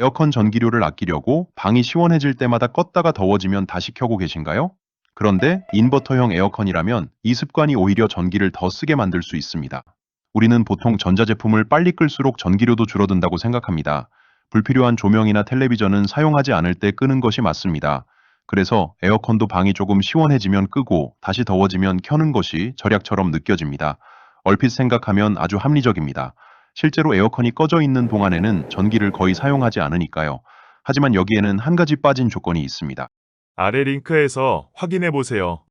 에어컨 전기료를 아끼려고 방이 시원해질 때마다 껐다가 더워지면 다시 켜고 계신가요? 그런데 인버터형 에어컨이라면 이 습관이 오히려 전기를 더 쓰게 만들 수 있습니다. 우리는 보통 전자제품을 빨리 끌수록 전기료도 줄어든다고 생각합니다. 불필요한 조명이나 텔레비전은 사용하지 않을 때 끄는 것이 맞습니다. 그래서 에어컨도 방이 조금 시원해지면 끄고 다시 더워지면 켜는 것이 절약처럼 느껴집니다. 얼핏 생각하면 아주 합리적입니다. 실제로 에어컨이 꺼져 있는 동안에는 전기를 거의 사용하지 않으니까요. 하지만 여기에는 한 가지 빠진 조건이 있습니다. 아래 링크에서 확인해 보세요.